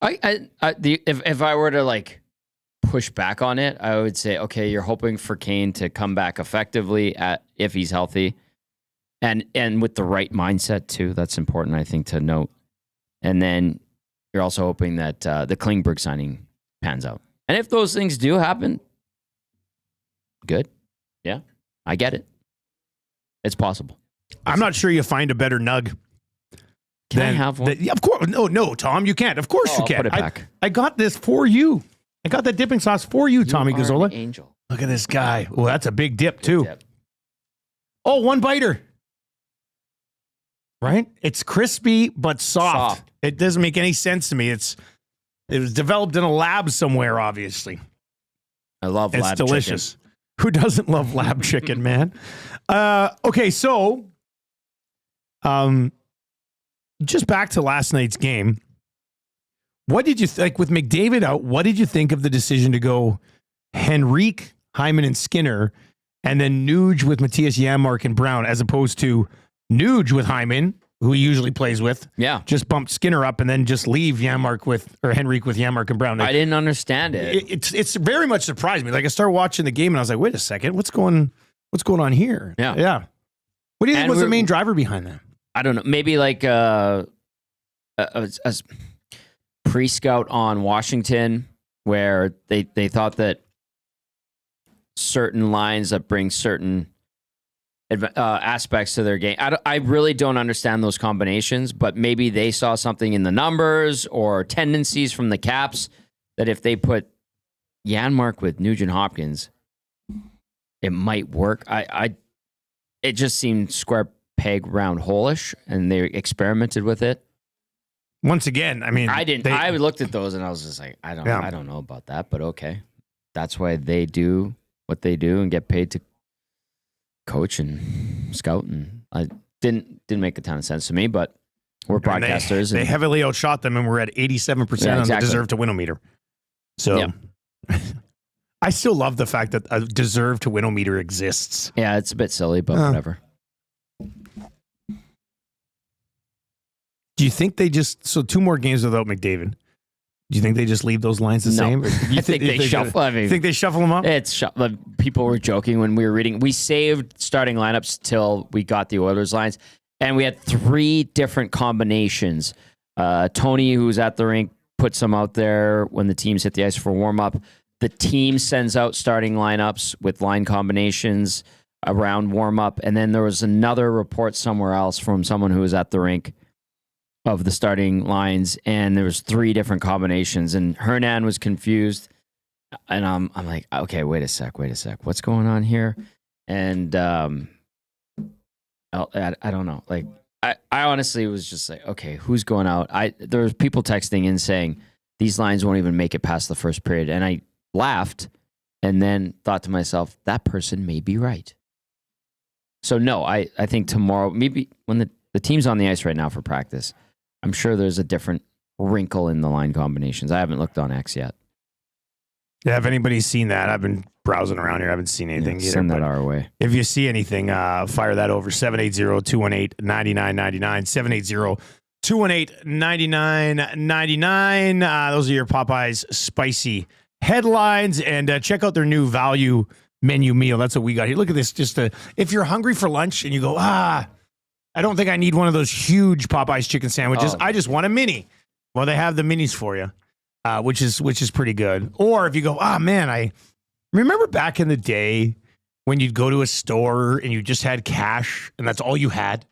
If I were to like push back on it, I would say, okay, you're hoping for Kane to come back effectively if he's healthy, and with the right mindset too. That's important, I think, to note. And then you're also hoping that the Klingberg signing pans out. And if those things do happen, good. Yeah, I get it. It's possible. I'm not sure you find a better nug. Can I have one? Of course. No, Tom, you can't. Of course you can. Put it back. I got this for you. I got that dipping sauce for you, Tommy Gazzola. Angel. Look at this guy. Oh, that's a big dip, too. Oh, one biter. Right? It's crispy, but soft. It doesn't make any sense to me. It was developed in a lab somewhere, obviously. I love lab chicken. It's delicious. Who doesn't love lab chicken, man? Okay, so just back to last night's game. What did you think with McDavid out? What did you think of the decision to go Henrique, Hyman, and Skinner, and then Nuge with Matthias Janmark and Brown, as opposed to Nuge with Hyman, who he usually plays with? Yeah, just bumped Skinner up and then just leave Henrique with Janmark and Brown. I didn't understand it. It's very much surprised me. Like I started watching the game and I was like, wait a second, what's going on here? Yeah. What do you think was the main driver behind that? I don't know. Maybe like a pre-scout on Washington, where they thought that certain lines that bring certain aspects to their game. I really don't understand those combinations, but maybe they saw something in the numbers or tendencies from the Caps that if they put Janmark with Nugent Hopkins, it might work. It just seemed square peg round hole-ish, and they experimented with it. Once again, I mean, I looked at those and I was just like, I don't know about that, but okay, that's why they do what they do and get paid to coach and scout, and I didn't make a ton of sense to me, but we're broadcasters. They heavily outshot them, and we're at 87% on the deserve to win-o-meter. So I still love the fact that a deserve to win-o-meter exists. Yeah, it's a bit silly, but whatever. Do you think they so 2 more games without McDavid? Do you think they just leave those lines the same? You think they shuffle? Think they shuffle them up? People were joking when we were reading. We saved starting lineups till we got the Oilers lines, and we had 3 different combinations. Tony, who's at the rink, put some out there when the teams hit the ice for warm-up. The team sends out starting lineups with line combinations around warm-up, and then there was another report somewhere else from someone who was at the rink of the starting lines, and there was 3 different combinations, and Hernan was confused, and I'm like, okay, wait a sec, what's going on here? And I don't know, like I honestly was just like, okay, who's going out? There was people texting in saying these lines won't even make it past the first period, and I laughed and then thought to myself, that person may be right. So no, I think tomorrow, maybe when the team's on the ice right now for practice, I'm sure there's a different wrinkle in the line combinations. I haven't looked on X yet. Yeah, if anybody's seen that, I've been browsing around here. I haven't seen anything either. Send that our way. If you see anything, fire that over. 780-218-9999. 780-218-9999. Those are your Popeyes spicy headlines. And check out their new value menu meal. That's what we got here. Look at this. If you're hungry for lunch and you go, I don't think I need one of those huge Popeyes chicken sandwiches. I just want a mini. Well, they have the minis for you, which is pretty good. Or if you go, man, I remember back in the day when you'd go to a store and you just had cash and that's all you had,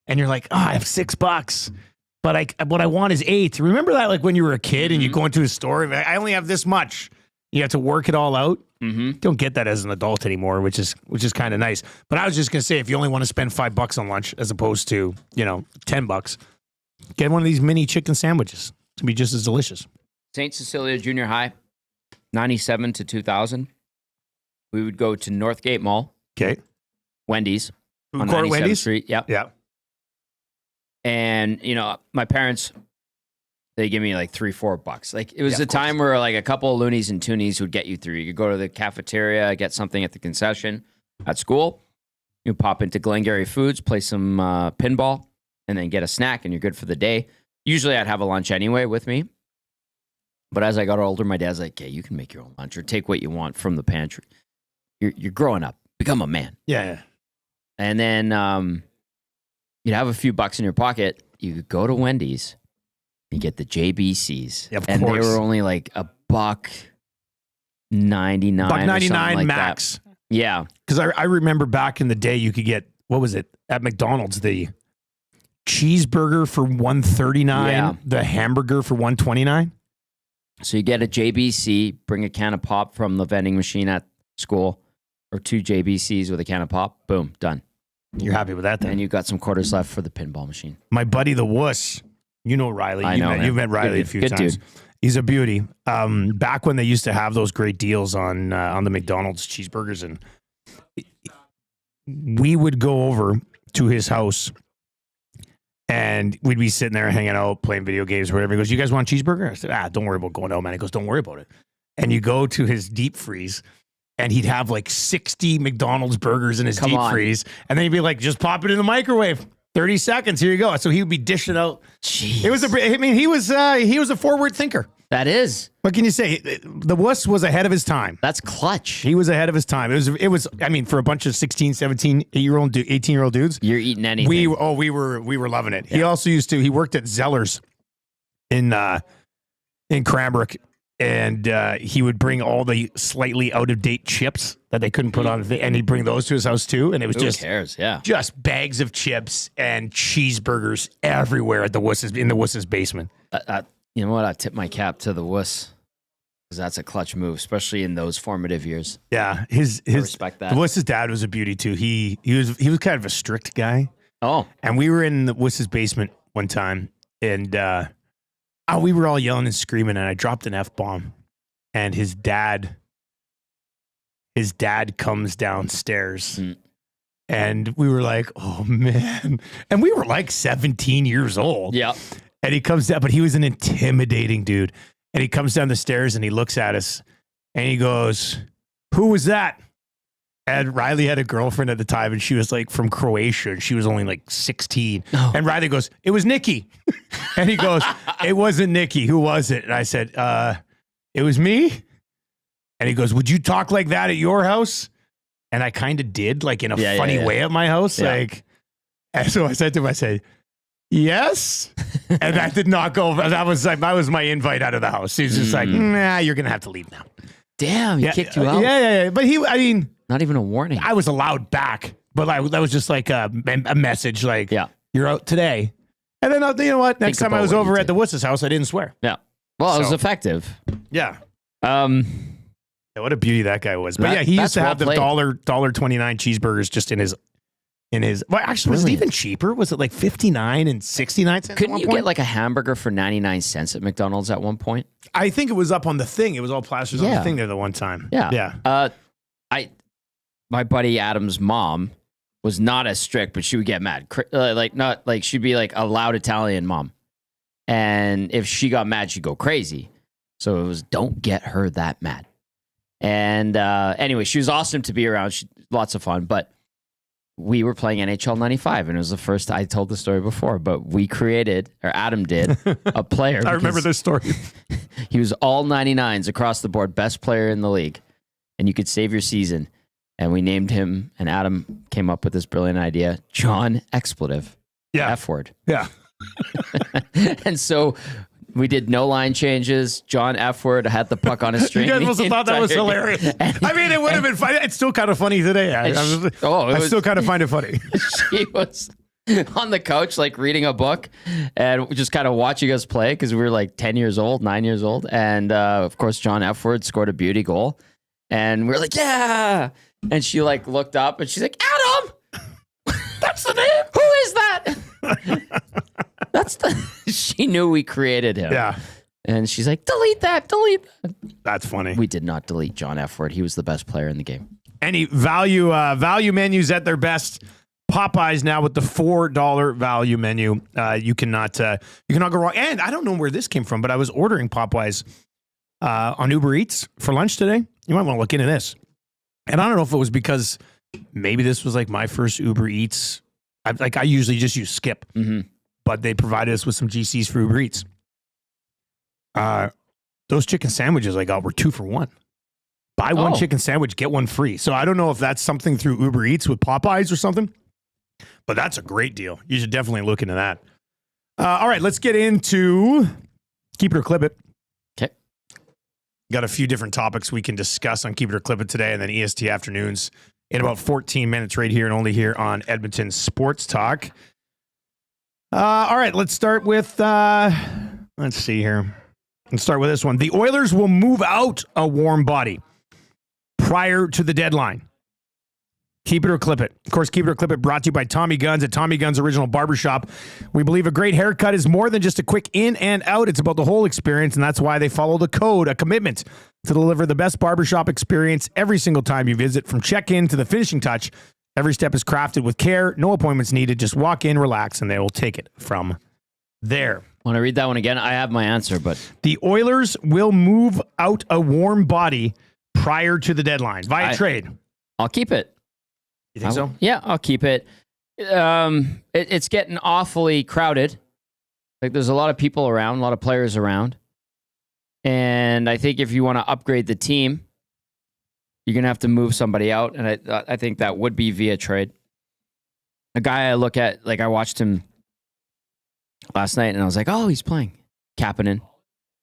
and you're like, I have $6, but what I want is 8. Remember that, like when you were a kid and you go into a store and I only have this much. You have to work it all out. Mm-hmm. Don't get that as an adult anymore, which is kind of nice. But I was just gonna say, if you only want to spend $5 on lunch as opposed to $10, get one of these mini chicken sandwiches. It's gonna be just as delicious. St. Cecilia Junior High, 97 to 2000. We would go to Northgate Mall. Okay. Wendy's on 97th Street. Yep. Yeah. And my parents They give me like $3-4. Like it was a time where like a couple of loonies and toonies would get you through. You could go to the cafeteria, get something at the concession at school. You pop into Glengarry Foods, play some pinball, and then get a snack, and you're good for the day. Usually I'd have a lunch anyway with me. But as I got older, my dad's like, "Okay, you can make your own lunch or take what you want from the pantry. You're growing up. Become a man." Yeah. And then you'd have a few bucks in your pocket. You could go to Wendy's. You get the JBCs, and they were only like $1.99, $1.99 like max. That. Yeah, because I remember back in the day, you could get, what was it at McDonald's, the cheeseburger for $1.39, the hamburger for $1.29. So you get a JBC, bring a can of pop from the vending machine at school, or 2 JBCs with a can of pop. Boom, done. You're happy with that, then? And you've got some quarters left for the pinball machine. My buddy, the wuss. You know Riley. You've met Riley a few times. Dude. He's a beauty. Back when they used to have those great deals on the McDonald's cheeseburgers, and we would go over to his house, and we'd be sitting there hanging out, playing video games or whatever. He goes, "You guys want a cheeseburger?" I said, "Don't worry about going out, man." He goes, "Don't worry about it." And you go to his deep freeze, and he'd have like 60 McDonald's burgers in his deep freeze, and then he'd be like, "Just pop it in the microwave. 30 seconds. Here you go." So he would be dishing out. Jeez. It was he was a forward thinker. That is. What can you say? The wuss was ahead of his time. That's clutch. He was ahead of his time. It was I mean, for a bunch of 16, 17, 18-year-old dudes. You're eating anything. We were loving it. Yeah. He also he worked at Zeller's in Cranbrook, and he would bring all the slightly out of date chips that they couldn't put on, and he'd bring those to his house too. And it was Who cares? Yeah, just bags of chips and cheeseburgers everywhere at the wuss's basement. You know what? I tip my cap to the wuss, because that's a clutch move, especially in those formative years. Yeah, I respect that. The wuss's dad was a beauty too. He was kind of a strict guy. Oh, and we were in the wuss's basement one time, and we were all yelling and screaming, and I dropped an F-bomb, and his dad comes downstairs, and we were like, "Oh man!" And we were like 17 years old. Yeah. And he comes down, but he was an intimidating dude. And he comes down the stairs and he looks at us and he goes, "Who was that?" And Riley had a girlfriend at the time, and she was like from Croatia, and she was only like 16. Oh. And Riley goes, "It was Nikki." And he goes, "It wasn't Nikki. Who was it?" And I said, "It was me." And he goes, "Would you talk like that at your house?" And I kind of did, like in a funny way at my house. Yeah. Like, and so I said to him, I said, "Yes." And that did not go. That was my invite out of the house. He's just like, "Nah, you're going to have to leave now." Damn, he kicked you out. Yeah. But not even a warning. I was allowed back, but that was just like a message, like, "You're out today." And then, you know what? Next time I was over at the wuss's house, I didn't swear. Yeah. Well, it was effective. Yeah. What a beauty that guy was. But he used to have the $1.29 cheeseburgers just in his. Well, actually, was it even cheaper? Was it like 59 and 69 cents? Couldn't you get like a hamburger for 99 cents at McDonald's at one point? I think it was up on the thing. It was all plastered on the thing there the one time. Yeah. My buddy Adam's mom was not as strict, but she would get mad. She'd be like a loud Italian mom. And if she got mad, she'd go crazy. So it was, don't get her that mad. And anyway, she was awesome to be around. Lots of fun, but we were playing NHL 95, and it was the first, I told the story before, but we created, or Adam did, a player. I remember this story. He was all 99s across the board, best player in the league, and you could save your season. And we named him, and Adam came up with this brilliant idea, John Expletive. Yeah. F word. Yeah. And so we did no line changes. John F word had the puck on his string. You guys must have thought that was hilarious. It would have been funny. It's still kind of funny today. I still kind of find it funny. She was on the couch, like reading a book and just kind of watching us play because we were like 9 years old. And of course, John F word scored a beauty goal. And we were like, yeah. And she like looked up and she's like, Adam, that's the name. Who is that? She knew we created him. Yeah. And she's like, delete that. That's funny. We did not delete John F word. He was the best player in the game. Any value menus at their best. Popeyes now with the $4 value menu. You cannot go wrong. And I don't know where this came from, but I was ordering Popeyes on Uber Eats for lunch today. You might want to look into this. And I don't know if it was because maybe this was like my first Uber Eats. I usually just use Skip, but they provided us with some GCs for Uber Eats. Those chicken sandwiches I got were 2 for $1. Buy one chicken sandwich, get one free. So I don't know if that's something through Uber Eats with Popeyes or something, but that's a great deal. You should definitely look into that. All right, let's get into Keep It or Clip It. Okay. Got a few different topics we can discuss on Keep It or Clip It today, and then EST Afternoons in about 14 minutes right here and only here on Edmonton Sports Talk. All right, let's start with, let's see here. Let's start with this one. The Oilers will move out a warm body prior to the deadline. Keep it or clip it. Of course, Keep It or Clip It brought to you by Tommy Guns at Tommy Guns Original Barbershop. We believe a great haircut is more than just a quick in and out. It's about the whole experience, and that's why they follow the code, a commitment to deliver the best barbershop experience every single time you visit. From check-in to the finishing touch, every step is crafted with care. No appointments needed. Just walk in, relax, and they will take it from there. Want to read that one again? I have my answer, but... The Oilers will move out a warm body prior to the deadline via trade. I'll keep it. You think so? Yeah, I'll keep it. It's getting awfully crowded. Like, there's a lot of people around, a lot of players around. And I think if you want to upgrade the team, you're going to have to move somebody out. And I think that would be via trade. A guy I look at, like, I watched him last night, and I was like, oh, he's playing. Kapanen.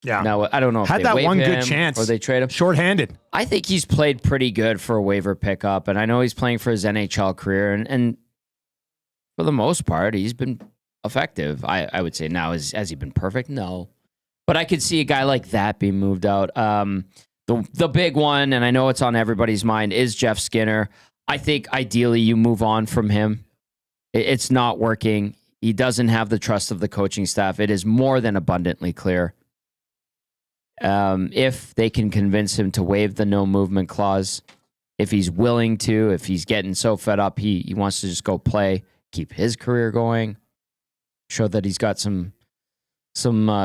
Yeah. Now, I don't know if had they that waive one good him chance or they trade him. Shorthanded. I think he's played pretty good for a waiver pickup, and I know he's playing for his NHL career, and for the most part, he's been effective. I would say now, has he been perfect? No. But I could see a guy like that being moved out. The big one, and I know it's on everybody's mind, is Jeff Skinner. I think ideally you move on from him. It's not working. He doesn't have the trust of the coaching staff. It is more than abundantly clear. If they can convince him to waive the no movement clause, if he's willing to, if he's getting so fed up, he wants to just go play, keep his career going, show that he's got some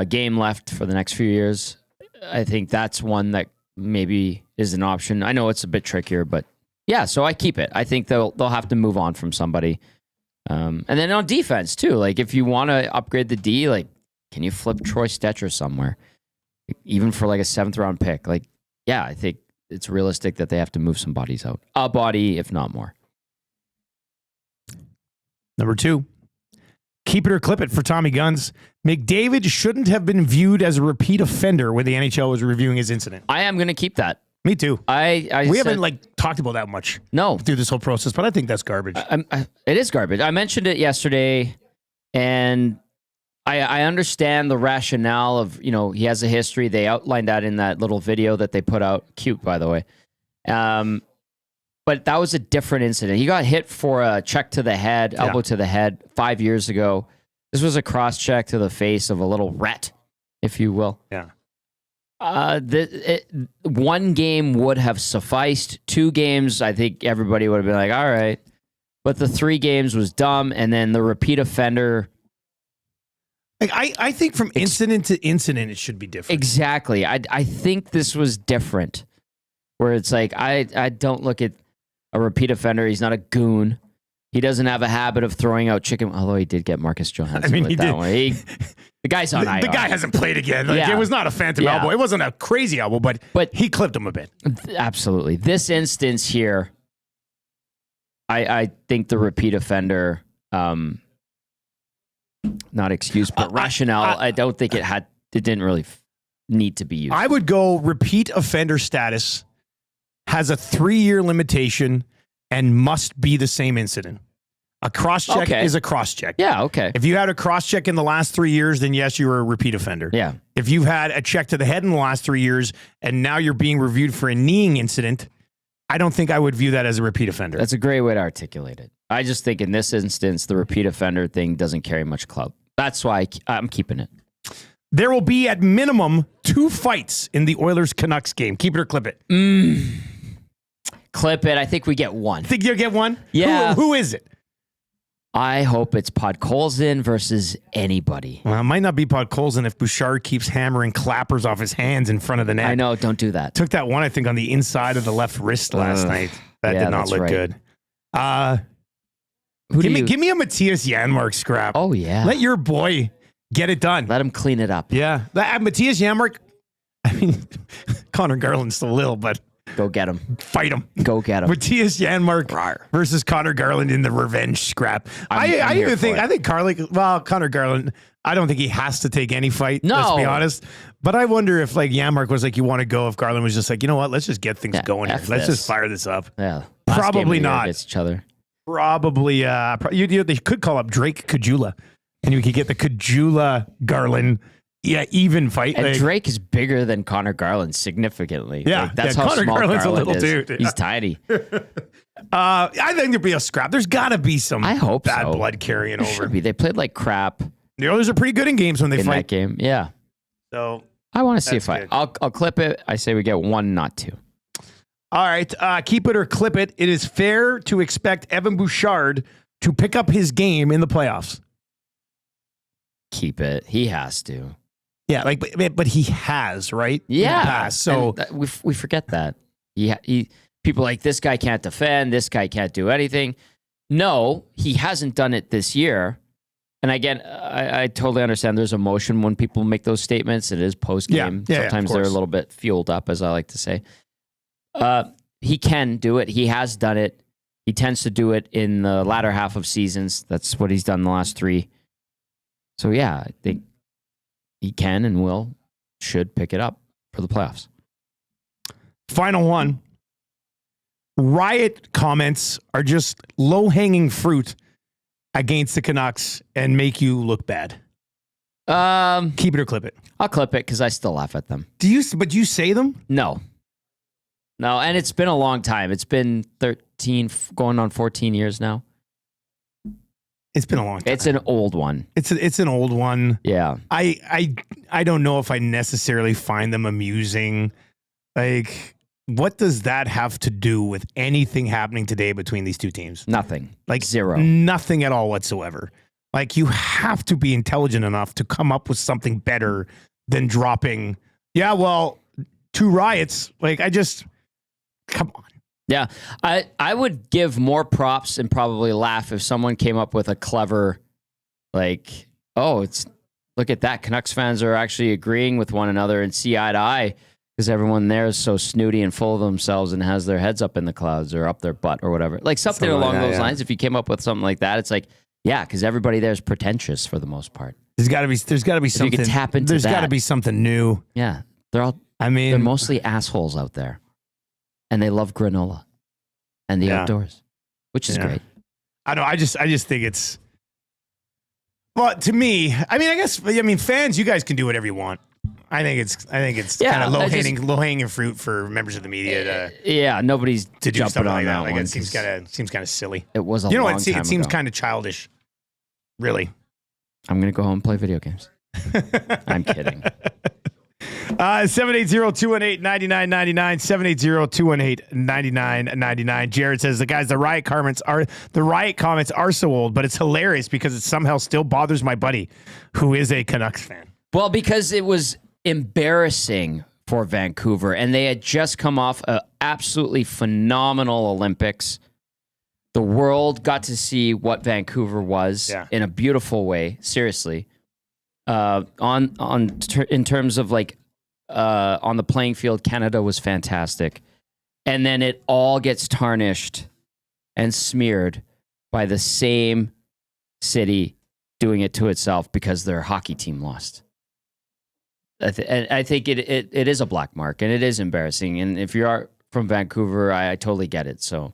game left for the next few years. I think that's one that maybe is an option. I know it's a bit trickier, but yeah, so I keep it. I think they'll have to move on from somebody. And then on defense too, like if you want to upgrade the D, like can you flip Troy Stetcher somewhere, even for like a 7th round pick? Like, yeah, I think it's realistic that they have to move some bodies out, a body if not more. Number 2, keep it or clip it for Tommy Guns. McDavid shouldn't have been viewed as a repeat offender when the NHL was reviewing his incident. I am going to keep that. Me too. We haven't talked about that much. No, through this whole process, but I think that's garbage. It is garbage. I mentioned it yesterday, and I understand the rationale of, he has a history. They outlined that in that little video that they put out. Cute, by the way. But that was a different incident. He got hit for a check to the head, elbow to the head 5 years ago. This was a cross check to the face of a little rat, if you will. Yeah. One game would have sufficed. 2 games, I think everybody would have been like, all right. But the 3 games was dumb. And then the repeat offender. I think from incident to incident, it should be different. Exactly. I think this was different. Where it's like, I don't look at a repeat offender. He's not a goon. He doesn't have a habit of throwing out chicken. Although he did get Marcus Johansson with that one. The guy's on IR. The guy hasn't played again. It was not a phantom elbow. It wasn't a crazy elbow, but he clipped him a bit. Absolutely. This instance here, I think the repeat offender, not excuse, but rationale, I don't think it didn't really need to be used. I would go repeat offender status has a 3-year limitation and must be the same incident. A cross-check is a cross-check. Yeah, okay. If you had a cross-check in the last 3 years, then yes, you were a repeat offender. Yeah. If you've had a check to the head in the last 3 years and now you're being reviewed for a kneeing incident, I don't think I would view that as a repeat offender. That's a great way to articulate it. I just think in this instance, the repeat offender thing doesn't carry much clout. That's why I'm keeping it. There will be at minimum 2 fights in the Oilers-Canucks game. Keep it or clip it. Clip it. I think we get 1. Think you'll get 1? Yeah. Who is it? I hope it's Podkolzin versus anybody. Well, it might not be Podkolzin if Bouchard keeps hammering clappers off his hands in front of the net. I know, don't do that. Took that one, I think, on the inside of the left wrist last night. That did not look good. Give me a Matthias Janmark scrap. Oh, yeah. Let your boy get it done. Let him clean it up. Yeah. Matthias Janmark, I mean, Connor Garland's still little, but go get him. Fight him. Go get him. Matthias Janmark versus Connor Garland in the revenge scrap. I think Connor Garland, I don't think he has to take any fight, let's be honest. But I wonder if like Janmark was like, you want to go, if Garland was just like, you know what, let's just get things going here. Let's just fire this up. Yeah. Probably not. Against each other. Probably, they could call up Drake Caggiula, and you could get the Caggiula Garland, even fight. And Drake is bigger than Connor Garland significantly. Yeah, that's how Connor small Garland's Garland a little is. dude. He's tiny. I think there'd be a scrap. There's got to be some bad blood carrying over. Should be. They played like crap. The others are pretty good in games when they fight. That game, yeah. So I want to see a fight. I'll clip it. I say we get 1, not 2. All right, keep it or clip it. It is fair to expect Evan Bouchard to pick up his game in the playoffs. Keep it. He has to. Yeah, but he has, right? Yeah. So we forget that. People are like, this guy can't defend. This guy can't do anything. No, he hasn't done it this year. And again, I totally understand there's emotion when people make those statements. It is post game. Yeah, sometimes they're a little bit fueled up, as I like to say. He can do it. He has done it. He tends to do it in the latter half of seasons. That's what he's done the last 3. So yeah, I think he can and should pick it up for the playoffs. Final one. Riot comments are just low-hanging fruit against the Canucks and make you look bad. Keep it or clip it. I'll clip it because I still laugh at them. But do you say them? No, and it's been a long time. It's been 13, going on 14 years now. It's been a long time. It's an old one. It's an old one. Yeah. I don't know if I necessarily find them amusing. Like, what does that have to do with anything happening today between these two teams? Nothing. Like zero. Nothing at all whatsoever. Like, you have to be intelligent enough to come up with something better than dropping, 2 riots. Like, come on. Yeah, I would give more props and probably laugh if someone came up with a clever, like, look at that. Canucks fans are actually agreeing with one another and see eye to eye because everyone there is so snooty and full of themselves and has their heads up in the clouds or up their butt or whatever. Like something along those lines. If you came up with something like that, it's like, yeah, because everybody there is pretentious for the most part. There's got to be something. You can tap into there's got to be something new. Yeah, they're mostly assholes out there. And they love granola and the outdoors, which is great. I know. I just think it's. Well, to me, fans, you guys can do whatever you want. I think it's kind of low hanging fruit for members of the media to. Nobody's to do something like that. Like, one. it seems kind of silly. It was a long time it seems kind of childish. Really. I'm gonna go home and play video games. I'm kidding. 780-218-9999, 780-218-9999. Jared says the riot comments are so old, but it's hilarious because it somehow still bothers my buddy who is a Canucks fan. Well, because it was embarrassing for Vancouver and they had just come off an absolutely phenomenal Olympics. The world got to see what Vancouver was in a beautiful way. Seriously, in terms of like. On the playing field, Canada was fantastic. And then it all gets tarnished and smeared by the same city doing it to itself because their hockey team lost. I think it is a black mark and it is embarrassing. And if you are from Vancouver, I totally get it. So,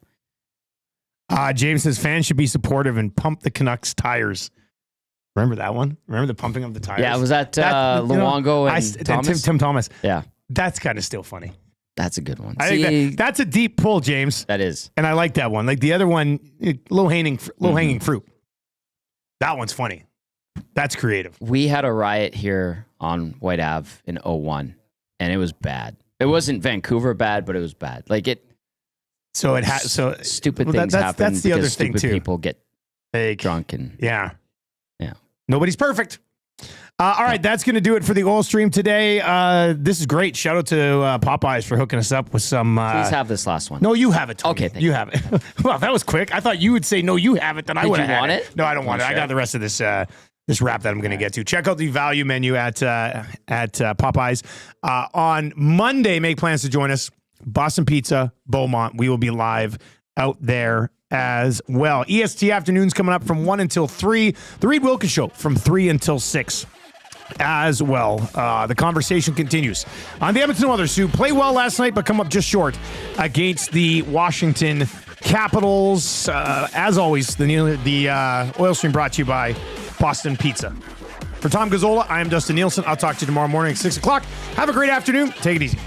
James says fans should be supportive and pump the Canucks tires. Remember that one? Remember the pumping of the tires? Yeah, was that Luongo and Thomas? Tim Thomas. Yeah. That's kind of still funny. That's a good one. I think that's a deep pull, James. That is. And I like that one. Like the other one, low-hanging fruit. That one's funny. That's creative. We had a riot here on White Ave in 2001, and it was bad. It wasn't Vancouver bad, but it was bad. Like it. So it has. So stupid things happen. That's the other thing too. People get drunk and yeah. Yeah. Nobody's perfect. All right, that's going to do it for the oil stream today. This is great. Shout out to Popeyes for hooking us up with some. Please have this last one. No, you have it. Tony. Okay, thank you have it. Well, that was quick. I thought you would say no, you have it. Then I would have want had it. No, I don't want it. I got the rest of this this wrap that I'm going to get to. Check out the value menu at Popeyes on Monday. Make plans to join us. Boston Pizza, Beaumont. We will be live out there as well. EST afternoons coming up from 1 until 3. The Reed Wilkins Show from 3 until 6 as well. The conversation continues on the Edmonton Oilers, who played well last night but come up just short against the Washington Capitals. As always, the oil stream brought to you by Boston Pizza. For Tom Gazzola, I am Dustin Nielson. I'll talk to you tomorrow morning at 6 o'clock. Have a great afternoon. Take it easy.